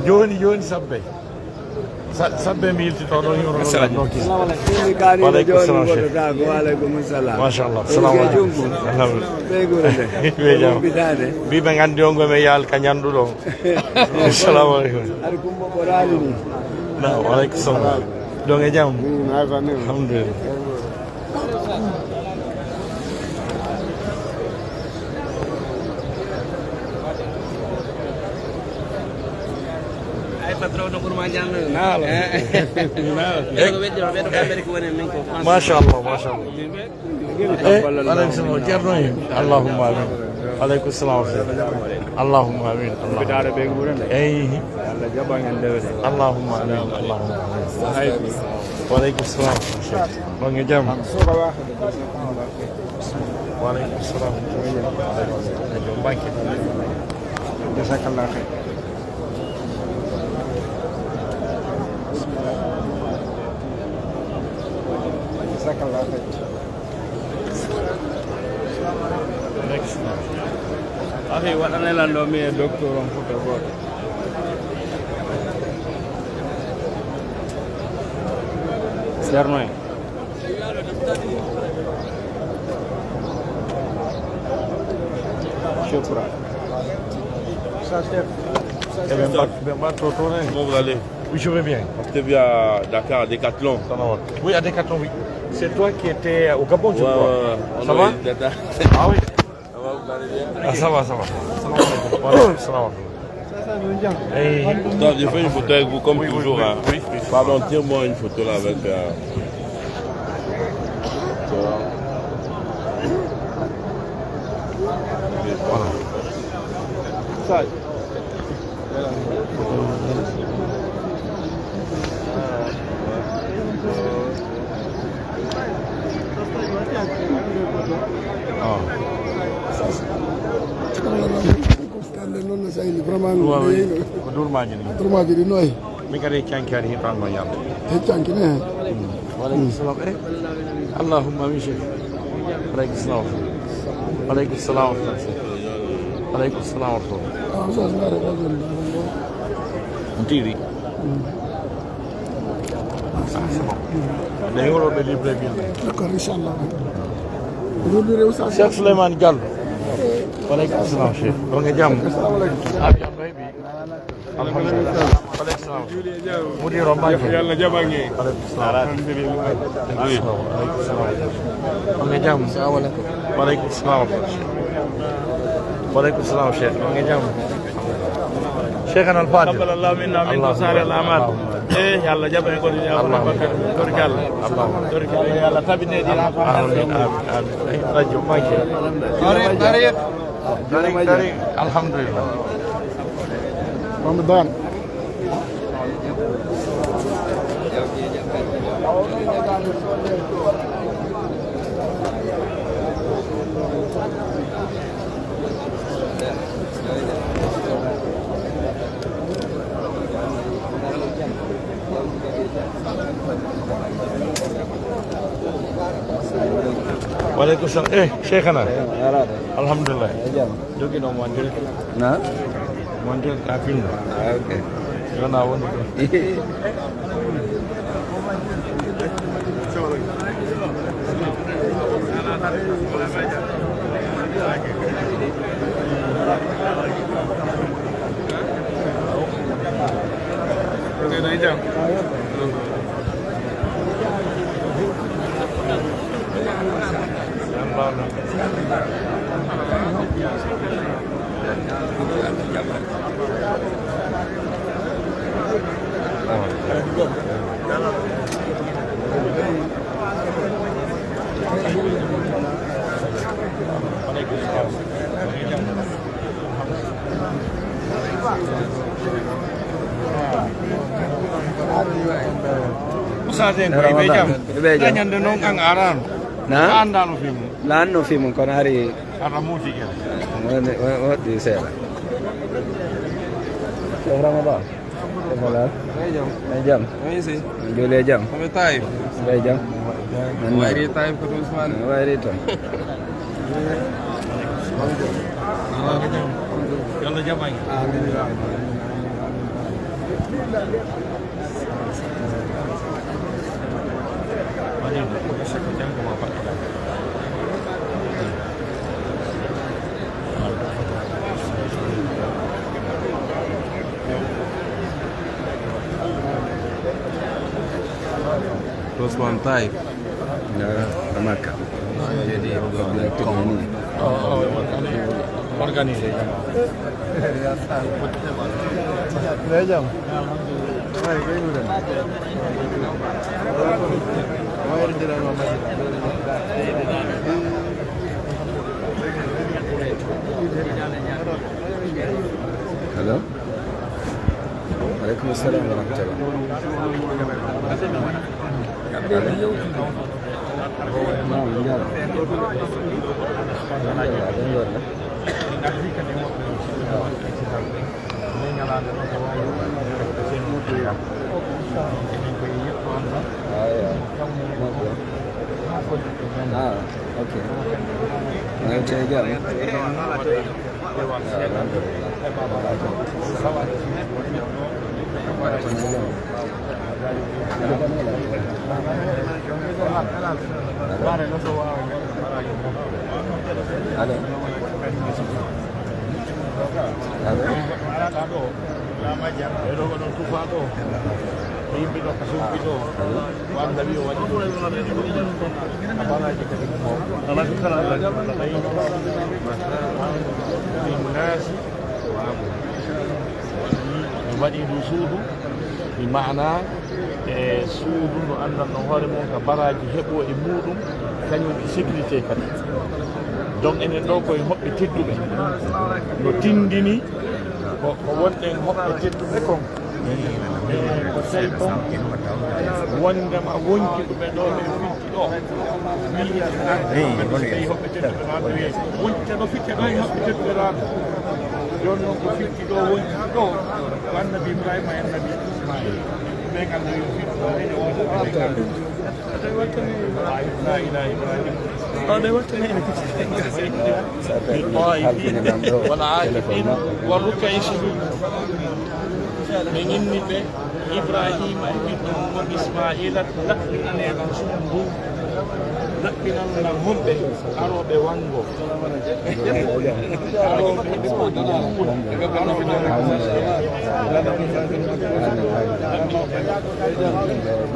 joni sabbe sabbe mi yiltito ɗon yoro nokki waleykum salam waleykum salam machallah salamu aleykum ɓe jam mbiɓe gandi on gome yaal ka ñanduɗo assalamu aleykum aɗa kumba ɓorani ni na waleykum salam donc e jam alhamdulillah patrono pour ma janno nalo nalo machallah machallah aleykum salam ceerno en allahumma amin aleykum salam allahumma amin eyyi allahumma amin allahumma amin waleykum salam ɗon e jaam waleykum salam jom banque jasakallah kay next akhi waɗane lan ɗo mi e docteur on photo goto ceerno en shukran ɓe mbatto toon en Comment vous allez? oui je vais bien J'étais vu à Dakar, à Decathlon. oui à Decathlon oui c'est toi qui étais au Gabon je crois On ça a va eu Dakar. ah oui Ça va, vous allez bien? ah ça va salam aleykum salam hey. Non, j'ai fait une photo avec vous comme toujours. Hein. oui. Pardon, tire-moi une photo là avec... voilà ça non sayni vraiment ko durmaji ni turmaji ɗi noyi min kadi cankani hitanno yalde e cankine hen waleykum salam allahumma min cheikh waleykum salam waleykum salam waleykum salam wa rahmatullah sos ngare ɗaɓen on tiri ne yoroɓe libre bien d'accord inchallah ruɗi rew sa cheikh souleymane diallo waleykum salam cheikh ɗon e jaam abiyan ɓayɓi alhamdulillah waleykum salam mudir o mbake yalla jaɓange waleykum salam waleykum salam ɗon e jaam waleykum salam waleykum salam cheikh ɗon e jaam cheikh an alfadil قبل الله منا من صالح الاعمال ايه يلا جابني قول يا الله تبارك الله تبارك الله يلا تبني دي آمين آمين رجو ماكي طريق الحمد لله رمضان وعليكم السلام شيخنا الحمد لله دوكي نو مانديل نعم مانديل كافين اوكي يونا وندو اوكي نايجام Usaden ko ibejam. Danyan denong ang aran. Na? Anda no film. L'anno film con Ari Ara musica. what do you say? Ramadan. Ramadan. Jam. Sim. Julia jam. Como tá aí? Jam. Vai ir tá aí por uns manos. Vai itu. Yalla jamay. Osman Taib. Maka. Jadi direktur ini. Organisé. Halo. Waalaikumsalam warahmatullahi Oke. Nah, cek aja. بمعنى سود أن النهار موكا براج هبو إمودم كانوا بسكرتي كذا donc enen ɗo koye hoɓɓe tedduɓe no tindini ko wonɗen hoɓɓe tedduɓe kon ko tawi ɗon wondema wonki ɗumen ɗo ɓe fitti ɗo tawi hoɓɓe tedduɓe naɗo wiye wonte ɗo fitte ɗo e hoɓɓe tedduɓe naɗo joni noon ko fitti ɗo wonki ɗo ko annabi ibrahima e annabi ismail ɓe ganda yo fitti ɗo ene wonɓe ganda لا إله إلا الله والعاكفين والركع السجود من إني إبراهيم وإسماعيل لكن رسول لكن هم أروب وانغو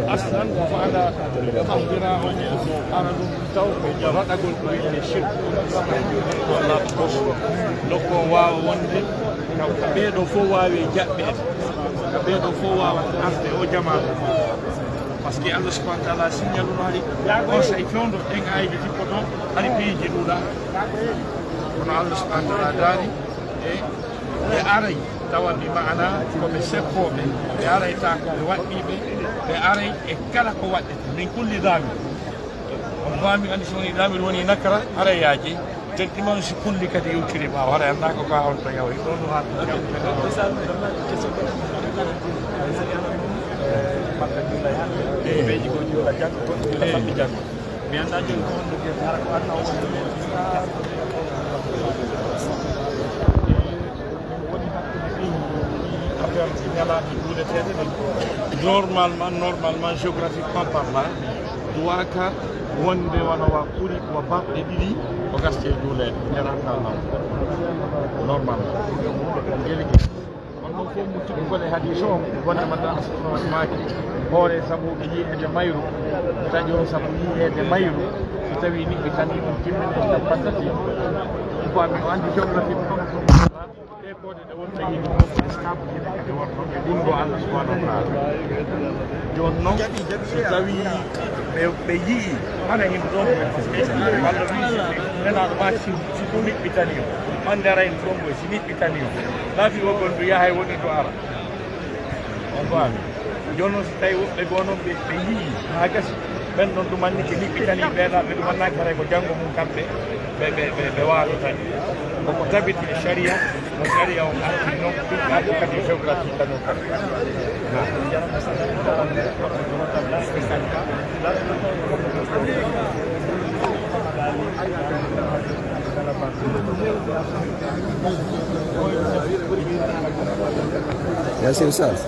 أصلا فعلى تحضيرا أرد توقع رتقل بين الشرك ولا بقصر لكو واو وانغو كبيرو فواوي جابئ كبيرو فواوي أنت أو جمال parce que Allah subhanahu wa ta'ala signalu hari on say fondo en ayde tipo non hari peji duda kono Allah subhanahu wa ta'ala dari e aray tawandi maana ko be seppobe e aray ta ko waddibe e aray e kala ko wadde min kulli dami on fami andi soni dami woni nakara aray yaaji tenki non si kulli kadi yutiri ba wara anda ko ka on to yawi don ha beji ko jula jak ko la fammi jak mi anda joni ko ndo ke dara ko anna woni affaire ci ñala ci dude tete normalement géographiquement parlant doit ka wonde wana wa kuri wa babbe didi ko gaste dule ñaranta normalement on fo mutti ko le hadith o wona manda maaki hoore sabu ɓe yiide mayru taƴo sabu yiide mayru so tawi ni ɓe tan ɗum timmine tan passati ko mi andi géographie e kode ɗe wonta yiide mofde stable kede kadi wonno ɓe ɗum ɗo Allah subhanahu wa taala joni noon so tawi ɓe yii hana hen ɗon walla wi nenaɗo ma si ko niɓɓitani o ande ara hen ɗon boy si niɓɓitani o laafi o gon ɗo yaha e woni ɗo ara on faami joni noon so tawi woɓɓe goo noon ɓe yii haa gasi ɓen ɗon ɗumanni ko niɓɓitani ɓeeɗaɓe ɗumannaki haray ko janngo mum kamɓe ɓe waalo tan koko tabiti e sharia no sharia o arti noon ɗum arti kadi géographie tan o kadi Ya, Ustaz.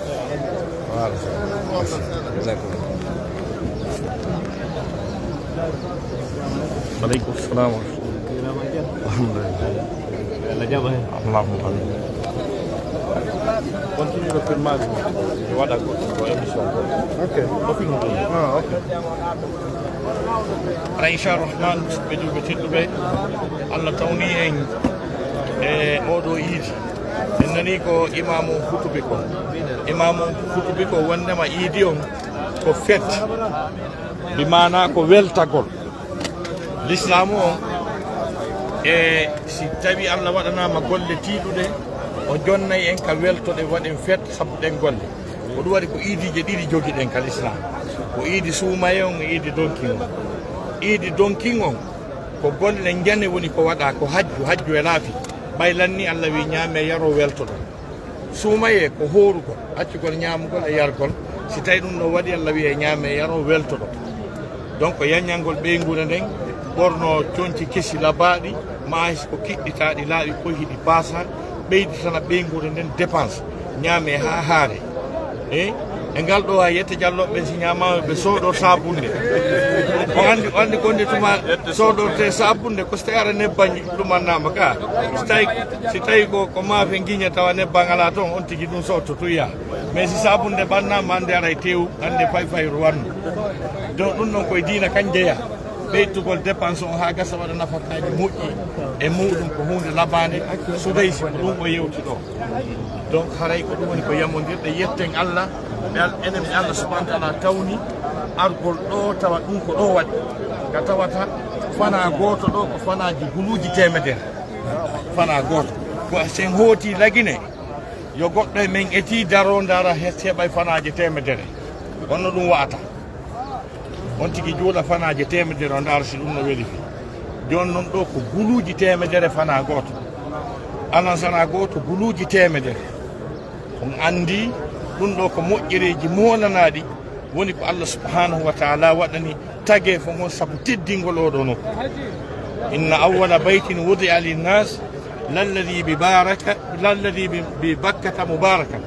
Waalaikum salam. Alhamdulillah. Allahumma amin. Continue le filmage. Je vois d'accord. Émission. Ok. Ok. Aisha Rahman bedu betidube Allah tawni en odo idi en nani ko imamu hutubi ko wondema idi on ko fet bi mana ko weltagol l'islamu on si tawi Allah waɗanama golle tiiɗuɗe o jonnay en ka weltoɗe waɗen fet sabbuɗen golle ko ɗum waɗi ko iidije ɗiɗi jogiɗen ka l'islam ko iidi suumaye on e iidi donkin on iidi donkin on ko golle jane woni ko waɗa ko hajju e laafi ɓaylanni Allah wi ñaame yaro weltoɗo suumaye ko horugol accugol ñamugol e yargol si tawi ɗum ɗo waɗi Allah wi e ñaame yaro weltoɗo donc yaññalngol ɓeyngude nden ɓorno coñci kesi labaɗi maayis ko kiɗɗitaɗi laaɓi koye hiɗi paasa ɓeyditana ɓeyngude nden dépense ñaame ha haare e ngal ɗo ha yette jalloɓe si ñamama ɓe sooɗo sabunde o andi gonde tuma sooɗorte sabunde ko so tawi ara nebban ɗumannama ka si tawi ko maafe guiña tawa nebban ala toon on tigui ɗum sotto tuya mais si sabunde ɓannama ande ara e tew ande fayru wannu donc ɗum ɗon koye diina kan jeeya ɓeytugol dépense on ha gasa waɗa nafakaji moƴƴi e muɗum ko hunde labade so tawi si ɗum o yewti ɗo donc haray ko ɗum woni ko yamodirɗe yetten Allah enen ɓe Allah subahana taala tawni argol ɗo tawa ɗum ko ɗo waɗi ka tawata fana goto ɗo ko fanaji guluji temedere fana goto ko sen hooti lagine yo goɗɗo e men eti daro dara heɓay fanaji temedere wonno ɗum wa'ata on tigui juuɗa fanaji temedere o dara si ɗum no weeli fi joni noon ɗo ko guluji temedere fana goto anan sana goto guluji temedere on andi ɗum ɗo ko moƴƴereji molanaɗi woni ko Allah subhanahu wa taala waɗani tagge fo gon saabu teddingol oɗo nokku inna awwala baytin wudi'a linnas lalladi bi bakkata mubarakan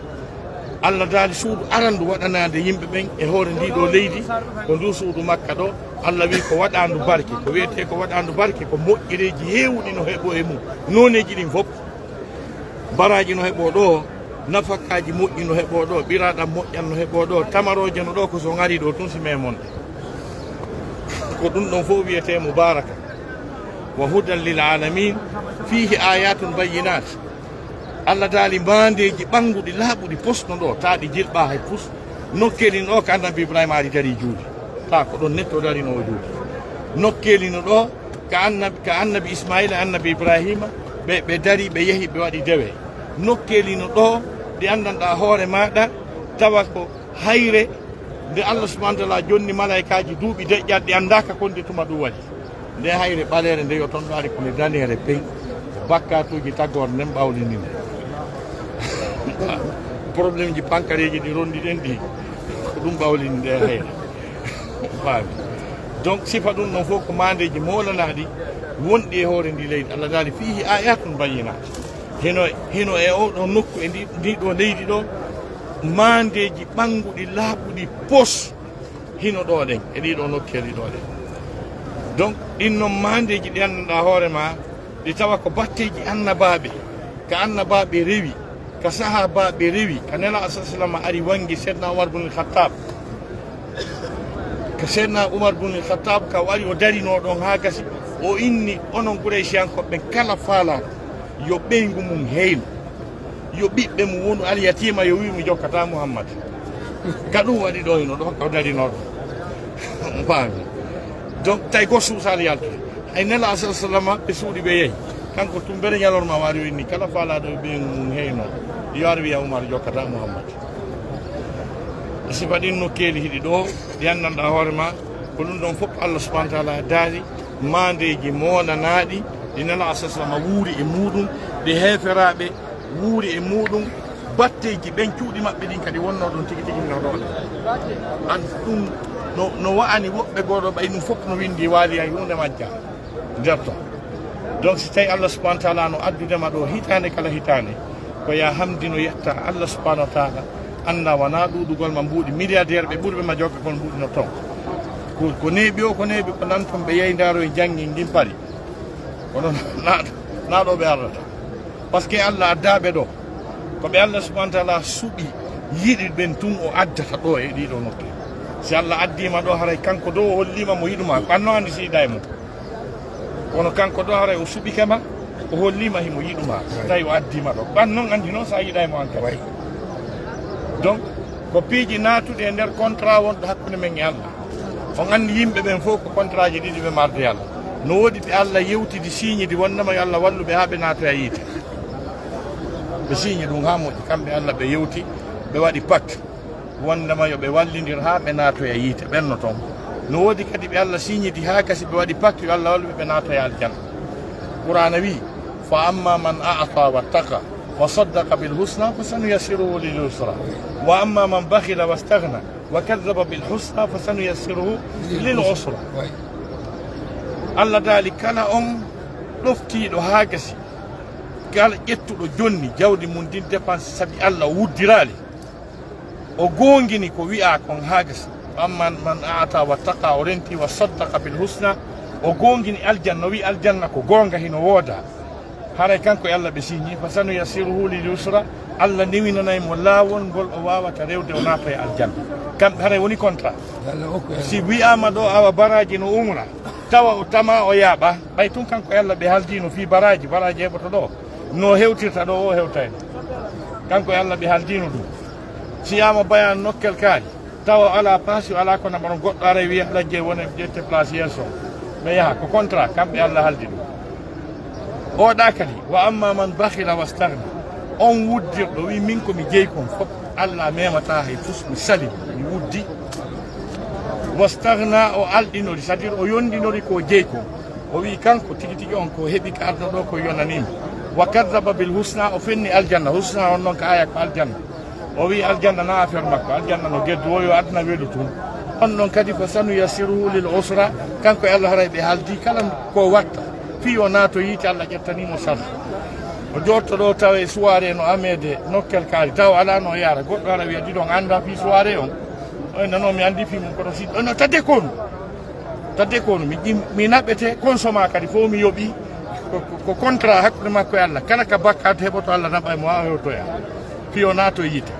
Allah daali suudu arandu waɗanade yimɓe ɓen e hoore ndiɗo leydi ko ndu suudu makka ɗo Allah wi ko waɗandu barke ko wiyete ko waɗandu barke ko moƴƴereji heewɗi no heeɓo e mum noneji ɗin fof baraji no heeɓo ɗo nafakaji moƴƴi no heeɓo ɗo ɓiraɗam moƴƴan no heeɓo ɗo tamaroje no ɗo ko so gari ɗo tun si memonde ko ɗum ɗon fof wiyete mubaraka wa hudan lil alamin fihi ayatun bayyinat Allah daali mandeji ɓanguɗi laaɓuɗi posno ɗo taɗi jilɓa hay pus nokkelino ɗo ko annabi Ibrahima ari dari juuɗe ta ko ɗon netto darino o juuɗe nokkelino ɗo ka annabi Ismaila annabi Ibrahima ɓe dari ɓe yeehi ɓe waɗi dewe nokkelino ɗo nde andanɗa hoore maɗa tawa ko hayre nde Allah subahana taala jonni malaikaji duuɓi deƴƴat ɗi andaka konde tuma ɗum waɗi nde hayre ɓalere nde yo toon ɗo ari kone danere peŋ bakkatuji taggore nden ɓawlininde probléme ji pankareji ɗi rondi ɗen ɗi ko ɗum ɓawlini nde hayre faami donc sifa ɗum ɗon fof ko mandeji molanaɗi wonɗi e hoore ndi leydi Allah daali fihi ayatun bayyinat hino e oɗo nokku e ndiɗo leydi ɗo mandeji ɓanguɗi laaɓuɗi pos hino ɗo ɗen e ɗiɗo nokkeli ɗo ɗen donc ɗin noon mandeji ɗi anndanɗa hoore ma ɗi tawa ko batteji annabaɓe ka annabaɓe rewi ka sahabaɓe rewi ka nela sallam ari wangi seydna Umar bun al-Khattab ka seydna Umar bun al-Khattab ka wari o darino ɗon ha gasi o inni onon Quraysiyankoɓe kala faalaɗo yo ɓeygu mum heyno yo ɓiɓɓe mum wonu alyatima yo wi mi jokkata Muhammad ka ɗum waɗi ɗo hino ɗo ka darino ɗo faami donc tawi go suusal yaltude hay nela sallam ɓe suuɗi ɓe yeehi kanko tum beɗe ñalorma wari o inni kala faalaɗo yo ɓeygu mum heyno yo ar wiya Umar jokkata Muhammad sifa ɗin nokkeli hiɗi ɗo ɗi anndanɗa hoorema ko ɗum ɗon fof Allah subahana taala daari mandeji molanaɗi ɗi nela sallam wuuri e muɗum ɗi heeferaɓe wuuri e muɗum batteji ɓen cuuɗi maɓɓe ɗin kadi wonno ɗon tigui tigui no ɗon an ɗum no wa'ani woɓɓe goɗo ɓay ɗum fof no windi waali hay hunde majja nder ton donc so tawi Allah subahana taala no addudema ɗo hitande kala hitande ko ya hamdi no yetta Allah subahana wa taala anda wana ɗuɗugol ma mbuuɗi milliardaire ɓe ɓurɓe ma jokka kon mbuuɗi no ton ko neeɓi o ko neeɓi ko nan toon ɓe yeyi ndaro e janggi gimpari kono naɗo ɓe ardata par ce que Allah addaɓe ɗo ko ɓe Allah subahana taala suuɓi yiɗi ɓen tun o addata ɗo e ɗiɗo nokke si Allah addima ɗo haray kanko dow o hollima mo yiɗuma ɓanno andi si yiɗa e mum kono kanko ɗo haray o suɓikema o hollima himo yiɗuma tawi o addima ɗo ɓan noon andi noon sa yiɗa e mo anka way donc ko piiji natuɗe e nder contrat wonɗo hakkude men e Allah on andi yimɓe ɓen fof ko contrat ji ɗiɗi ɓe marde Allah no woodi ɓe Allah yewtidi signe di wonnama yo Allah walluɓe ha ɓe natoya yiite ɓe signe ɗum ha moƴƴi kamɓe Allah ɓe yewti ɓe waɗi pacte wondema yo ɓe wallidir ha ɓe natoya yiite ɓenno toon no woodi kadi ɓe Allah signe di ha kasi ɓe waɗi pacte yo Allah walluɓe ɓe natoya aljanna qur'ana wi fa amma man a'ta wattaqa wa saddaqa bil husna fa sanuyassiruhu lil yusra wa amma man bakhila wastaghna wa kadhaba bil husna fa sanuyassiruhu lil usra Allah daali kala on ɗoftiɗo ha gasi kala ƴettuɗo jonni jawdi mum din dépense sabi Allah wuddirali o gongini ko wi'a kon ha gasi amma man a'ta wattaqa o renti wa saddaqa bil husna o gongini aljanna o wi aljanna ko gonga hino wooda haray kanko e Allah ɓe signi fa sanuyassiruhu lil yusra Allah newinanaymo laawol ngol o wawata rewde o naata e aljanna kamɓe haray woni contrat si wiyama ɗo awa baraji no umra tawa o tama o yaaɓa ɓay tun kanko e Allah ɓe haaldino fi baraji heɓoto ɗo no hewtirta ɗo o hewtayno kanko e Allah ɓe haaldino ɗum si yama bayan nokkel kaari tawa ala place o ala kono mbaɗo goɗɗo ara wiya lajje wone ƴette place yesso ɓe yaha ko contrat kamɓe Allah haaldi ɗum oɗa kadi wa amma man bakhila wastahna on wuddirɗo wi min komi jeeyi kon fof Allah memata hay tus mi sali mi wuddi wastahna o alɗinori c'est à dire o yondinori ko jeeyi kon o wi kanko tigi tigi on ko heeɓi ka arda ɗo ko yonanima wa kadaba bil husna o fenni aljanna husna on noon ko aya ko aljanna o wi aljanna na affaire makko aljanna no geddu o yo aduna weeɗu tun on noon kadi ko sanuyassiruhu lil usra kanko e Allah haray ɓe haaldi kala ko watta fi o naato yiite Allah ƴettanimo sar o jotto ɗo tawa soirée no amede nokkel kaari taw ala no yaara goɗɗo ara wiya ɗiɗon anda fi soirée on o nano mi andi fi mum kono si no tadde konu mi naɓete consomma kadi fof mi yooɓi ko contrat hakkude makko e Allah kala ka bakkat heɓoto Allah naɓa e mo wawa hewtoya fi o naato yiite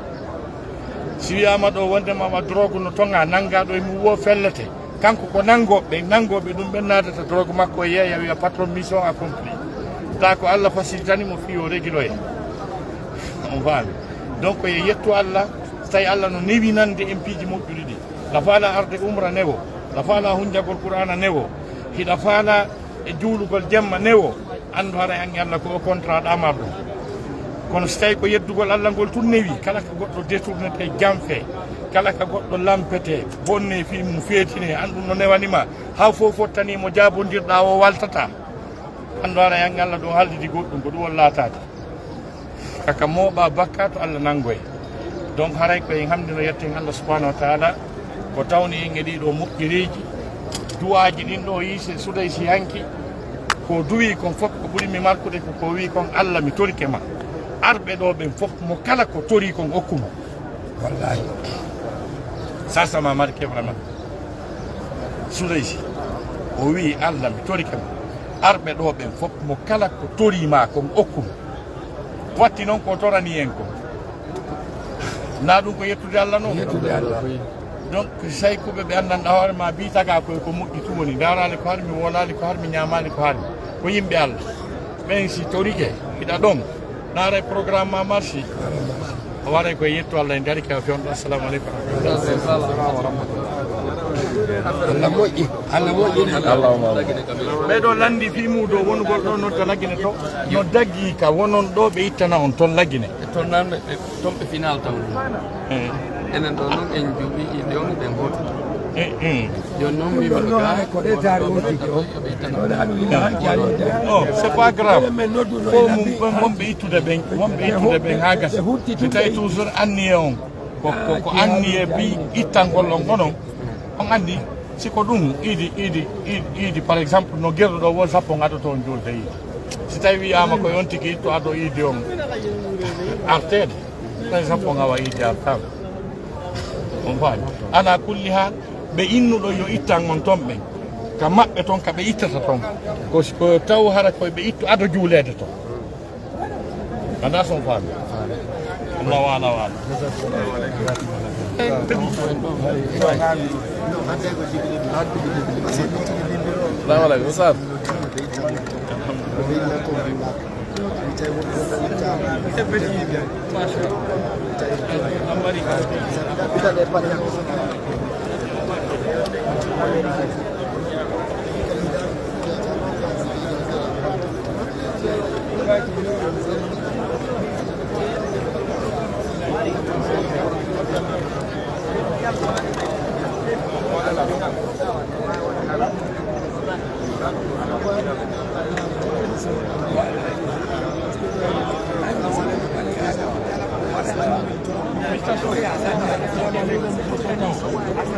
si wiyama ɗo wondema wa drogue no tonga nangga ɗo e mum wo fellete kanko ko nangoɓe ɗum ɓe nadata drogue makko e yeeya wiya patron mission accompli ta ko Allah facilitanimo fi o réguloye on faami donc e yettu Allah so tawi Allah no newinande en piiji moƴƴuɗi ɗi la faala arde umra newo la faala hunjagol qur'ana newo hiɗa faala e juulugol jemma newo andu hara hanki Allah ko o contrat ɗamar ɗum kono so tawi ko yeddugol Allah ngol tun newi kala ko goɗɗo détournete janfe kala ka goɗɗo lampete bonne fi mum feetine andu no newanima ha fof fottanimo jabodirɗa o waltata andu hara hanki Allah ɗo haldidi goɗɗum ko ɗum won laatade kaka mooɓa bakka to Allah nangoye donc haray koye hamdino yetten Allah subahanahu wa taala ko tawni en e ɗiɗo moƴƴiriji duwaji ɗin ɗo yiise suday si hanki ko duwi kon fof ko ɓuurimi markude ko wi kon Allah mi torike ma arɓe ɗo ɓen fof mo kala ko tori kon hokkumo wallahi ça m'a marqué vraiment suday si o wi Allah mi torike ma arɓe ɗo ɓen fof mo kala ko torima kon hokkumo watti noon ko torani en ko na ɗum ko yettude Allah noon donc say kuɓe ɓe andanɗa hoore ma bitaga koye ko moƴƴi tu woni darali ko harmi wolali ko harmi ñamali ko harmi ko yimɓe Allah ɓen si torike hiɗa ɗon naare programme ma marchi o waɗay koye yettu Allah e darike o fewndo assalamu aleykum Allah moƴƴi ɓeɗo landi fimuɗo wonugol ɗo noon to laggine to no daggi ka wonon ɗo ɓe ittana on toon laggine toon nanɓe toon ɓe final taw enen ɗo noon en juuɓi inde on ɗen goto joni noon wimaɗo ga ko retard wontiɓe o c'est pas grave fo mum wonɓe ittude ɓen ha gasa so tawi toujours anniye on ko anniye bi ittangol on onon on andi siko ɗum iidi par exemple no guerɗo ɗo won sappo gaɗoto on julde yiide si tawi wiyama ko yon tigui itto aɗo iidi on artede par exemple on awa ide tam on faami ala kulli hal ɓe innuɗo yo ittan on ton ɓen ka maɓɓe toon ka ɓe ittata toon ko taw hara koye ɓe ittu ado juulede toon anda son faami Allah wala wala Assalamu alaikum Ustaz.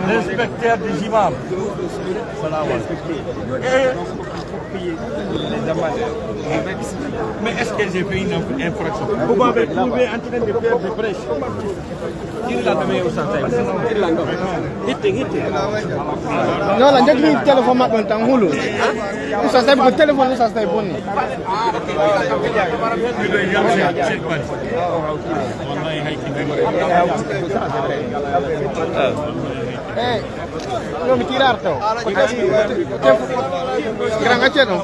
L'inspecteur des imams. Mais est-ce que j'ai fait une infraction? Vous m'avez trouvé en train de faire des brèches. Non, la njëkk ni téléphone ma tan hulu. Usa say ko téléphone usa say bonni. Eh, no mi tirarto. Gran acheno.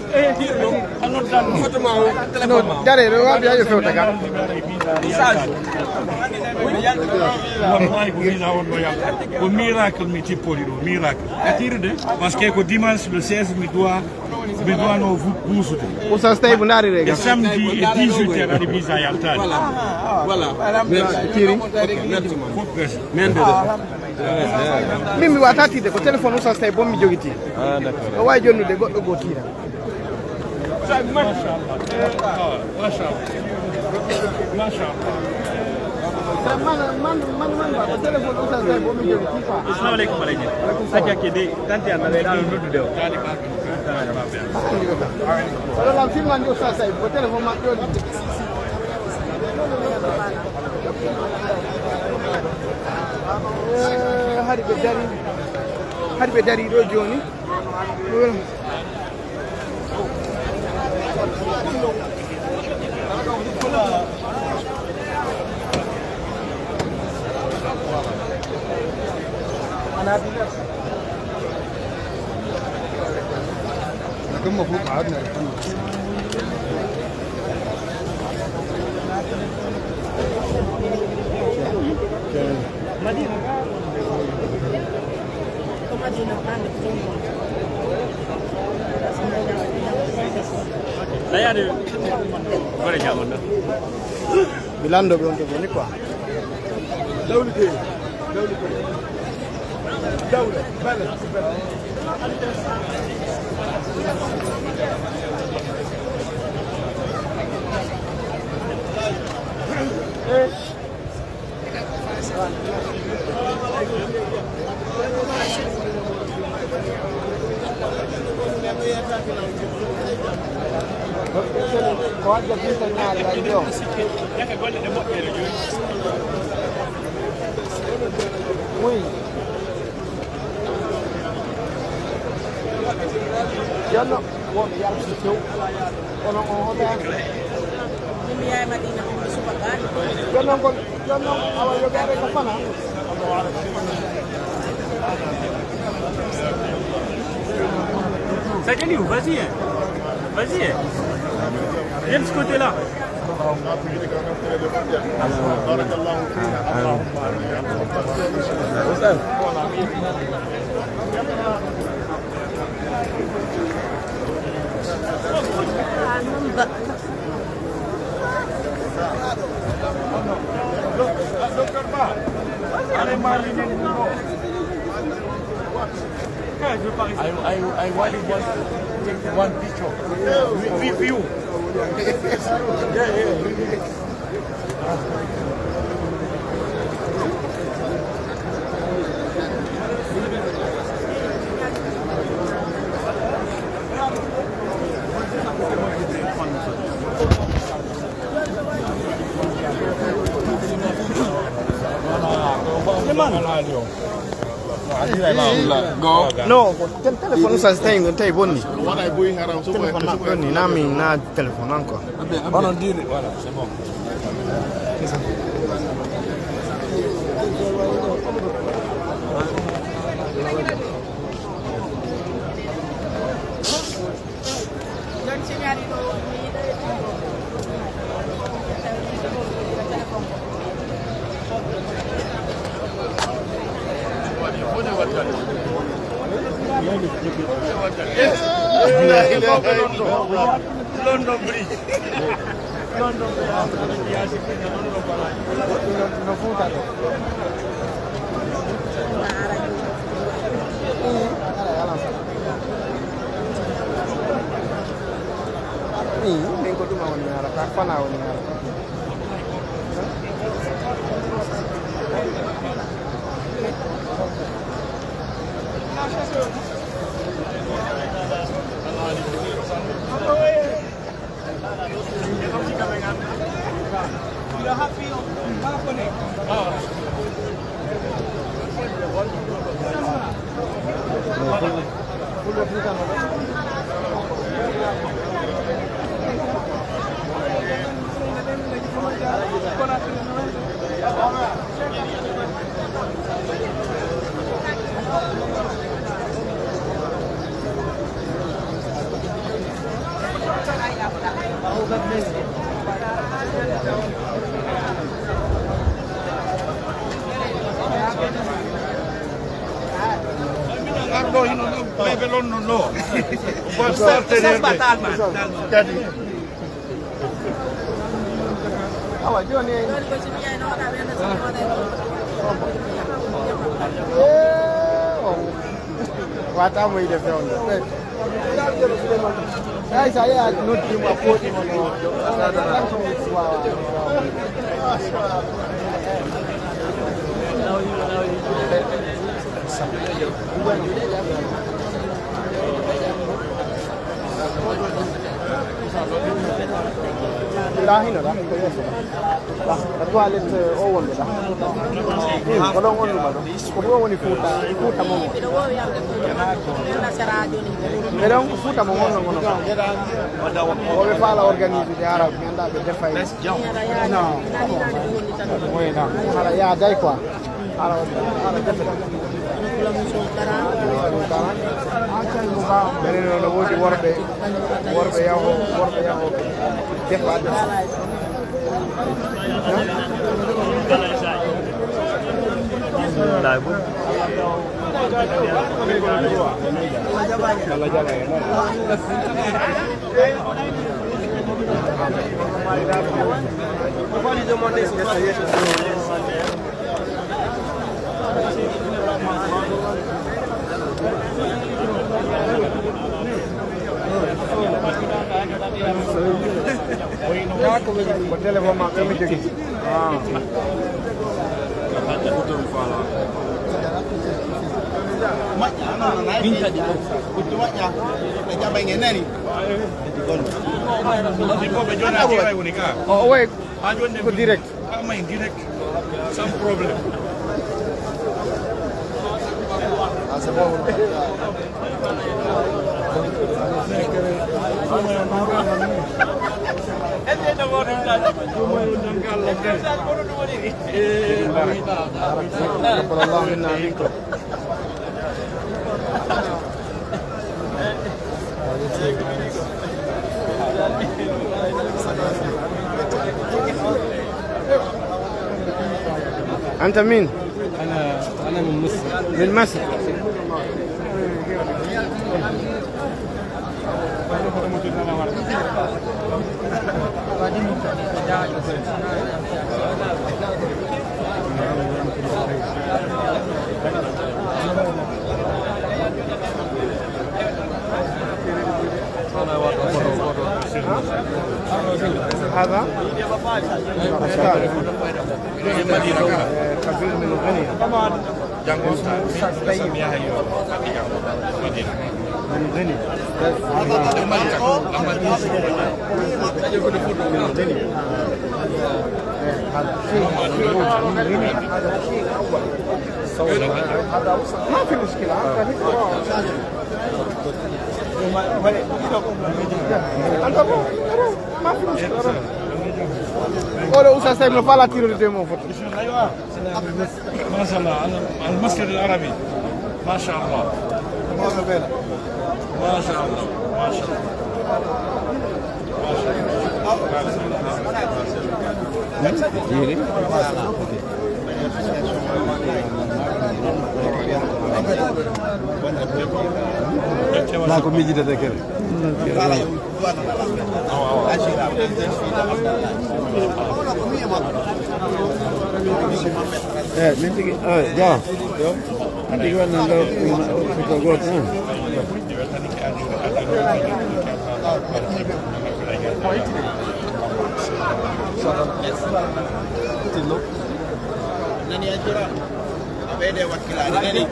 No, dare, lo va a feuta ka. Wallahi ko visa on do yalla ko miracle mi tippoli do miracle attirde parce que ko dimanche le 16 mi doit no buusude Usa stay bu nari et rega. samedi et 18 heures de visa yaltade Tiri. Mimi watati de ko téléphone usa stay bommi jogiti. Ah d'accord. O way jonnude goddo go tira. Man ba ko téléphone usa stay bommi jogiti fa. Assalamu alaikum alaykum. Aja kede tanti anale na ndu de. Wala la film man usa stay ko téléphone ma jogiti. Hari ɓe dari ɗo joni Bilando ɓe on to boni quoi. Guarda qui segnali, guarda. Oui. Giorno, buon viaggio su. Ono hotel. Mimi yaay Madina ko suba kan. Giorno awa yo gare ko fana. Ça tient où? Vas-y. Vas-y. Viens de ce côté-là. I want to take one picture with you. No, téléphone ça c'est un tay bonni. Téléphone na bonni na mi na téléphone encore. On en dit voilà, c'est bon. C'est ça. London Bridge. Lingko tu mau nyara, kapan mau nyara? Ardo hino bebe London no. Buon starte nel Kadi. Awa joni. Wata mu ide feondo. Ai saya no tim apoti mono. Lahin ada, toilet oven ada. Kalau oven mana? Kalau oven futa mau. Mereka futa mau ngono. Oven fala organisasi di Arab, anda berdefai. No. Wena. Ara ya jai kwa. Ara defai. Mereka no wodi worbe yaho. Defa ada. Hotel apa mak kami jadi. Minta di kutu maknya. Nak pengen ni. Tipo bejona tira unika. Oh, wait. Ku direct. Main direct. Some problem. أنت مين؟ أنا من مصر. من مصر. هذا خبير من الغنية طبعا من الغنية هذا هذا شيء ما في مشكلة. ما في مشكلة. ولو أستاذ فلا تيرو ديمو فوت. ما شاء الله على المسجد العربي ما شاء الله ما شاء الله ما شاء الله لا كم يجي تذكر nanti jauh nanti kan anda kita buat nani ajira bede wakilani nani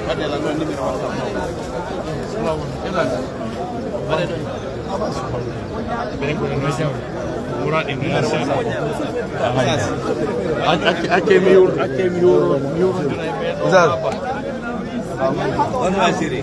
pada lalu nimero Murad Indonesia. Ake miur. Ustaz. Mana sini?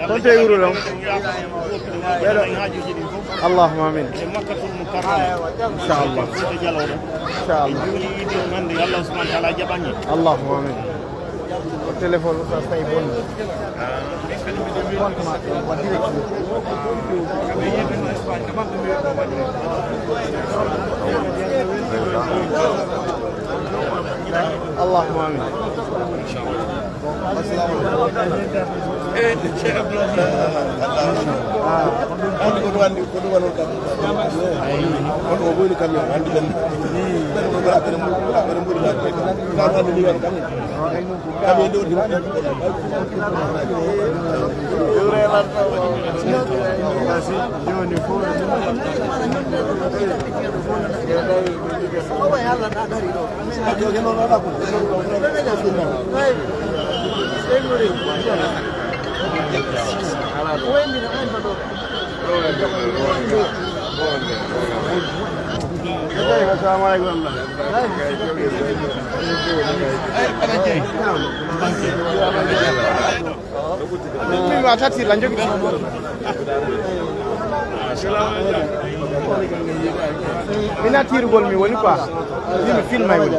كنت يقولوا لهم اللهم امين ان شاء الله ان شاء الله اللهم امين التليفون استاذ طيبون اللهم امين Mina tir gol mi woni quoi ni film ay woni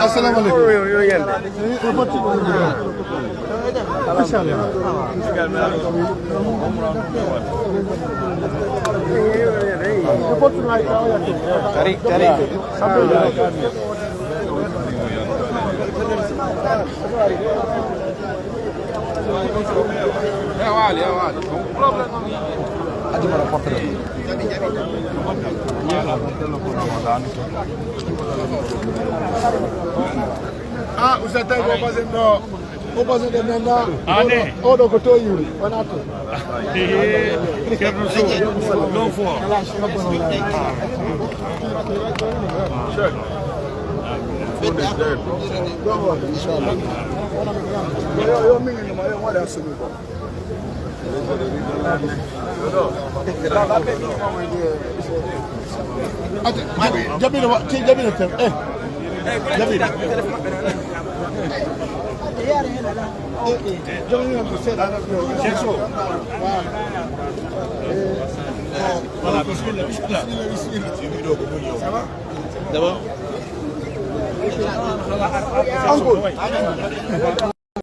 assalamu Usa tá fazendo nada. O do que yuri, onato. Quebra o som, não for. Inshallah. Eu menino, mas eu olho assim. Jabir tem Jabir voilà, bismillah. D'abord.